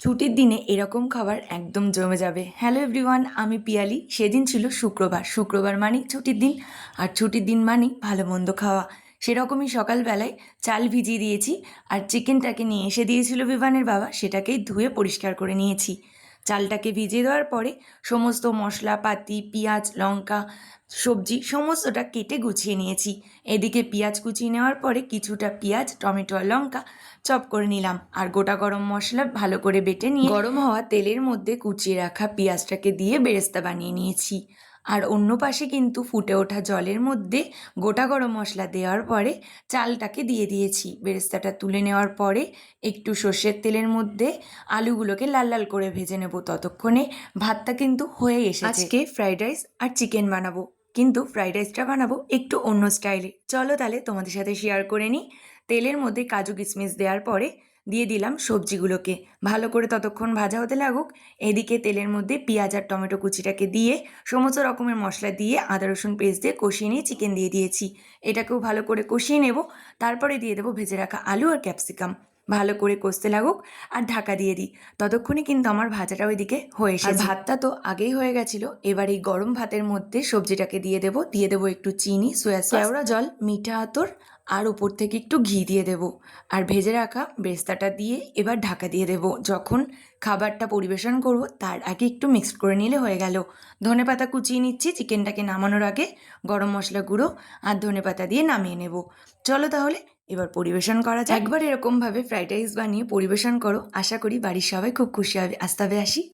ছুটির দিনে এরকম খাবার একদম জমে যাবে। হ্যালো এভরিওয়ান, আমি পিয়ালি। সেদিন ছিল শুক্রবার। শুক্রবার মানেই ছুটির দিন, আর ছুটির দিন মানেই ভালো মন্দ খাওয়া। সেরকমই সকালবেলায় চাল ভিজিয়ে দিয়েছি, আর চিকেনটাকে নিয়ে এসে দিয়েছিল বিভানের বাবা, সেটাকেই ধুয়ে পরিষ্কার করে নিয়েছি। চালটাকে ভিজিয়ে দেওয়ার পরে সমস্ত মশলাপাতি, পেঁয়াজ, লঙ্কা, সবজি সমস্তটা কেটে গুছিয়ে নিয়েছি। এদিকে পেঁয়াজ কুচিয়ে নেওয়ার পরে কিছুটা পেঁয়াজ, টমেটো আর লঙ্কা চপ করে নিলাম, আর গোটা গরম মশলা ভালো করে বেটে নিয়ে গরম হওয়া তেলের মধ্যে কুচিয়ে রাখা পেঁয়াজটাকে দিয়ে বেরেস্তা বানিয়ে নিয়েছি। আর অন্য পাশে কিন্তু ফুটে ওঠা জলের মধ্যে গোটা গরম মশলা দেওয়ার পরে চালটাকে দিয়ে দিয়েছি। বেরেস্তাটা তুলে নেওয়ার পরে একটু সর্ষের তেলের মধ্যে আলুগুলোকে লাল লাল করে ভেজে নেব। ততক্ষণে ভাতটা কিন্তু হয়ে এসেছে। আজকে ফ্রাইড রাইস আর চিকেন বানাবো, কিন্তু ফ্রাইড রাইসটা বানাবো একটু অন্য স্টাইলে। চলো তাহলে তোমাদের সাথে শেয়ার করে নিই। তেলের মধ্যে কাজু কিশমিশ দেওয়ার পরে দিয়ে দিলাম সবজিগুলোকে, ভালো করে ততক্ষণ ভাজা হতে লাগুক। এদিকে তেলের মধ্যে পেঁয়াজ আর টমেটো কুচিটাকে দিয়ে সমস্ত রকমের মশলা দিয়ে আদা রসুন পেস্ট দিয়ে কষিয়ে নিয়ে চিকেন দিয়ে দিয়েছি। এটাকেও ভালো করে কষিয়ে নেব। তারপরে দিয়ে দেবো ভেজে রাখা আলু আর ক্যাপসিকাম। ভালো করে কষতে লাগুক আর ঢাকা দিয়ে দিই। ততক্ষণে কিন্তু আমার ভাজাটা ওইদিকে হয়ে এসেছে। আর ভাতটা তো আগেই হয়ে গেছিলো। এবার এই গরম ভাতের মধ্যে সবজিটাকে দিয়ে দেবো একটু চিনি, সয়া সস, কেওড়া জল, মিঠা আতর, আর উপর থেকে একটু ঘি দিয়ে দেব। আর ভেজে রাখা বেরেস্তাটা দিয়ে এবার ঢাকা দিয়ে দেব। যখন খাবারটা পরিবেশন করব তার আগে একটু মিক্সড করে নিলে হয়ে গেল। ধনেপাতা কুচিয়ে নিচ্ছি চিকেনটাকে নামানোর আগে, গরম মশলা গুঁড়ো আর ধনেপাতা দিয়ে নামিয়ে নেব। চলো তাহলে এবার পরিবেশন করা যায়। একবার এরকমভাবে ফ্রাইড রাইস বানিয়ে পরিবেশন করো, আশা করি বাড়ির সবাই খুব খুশি হবে। আজ তবে আসি।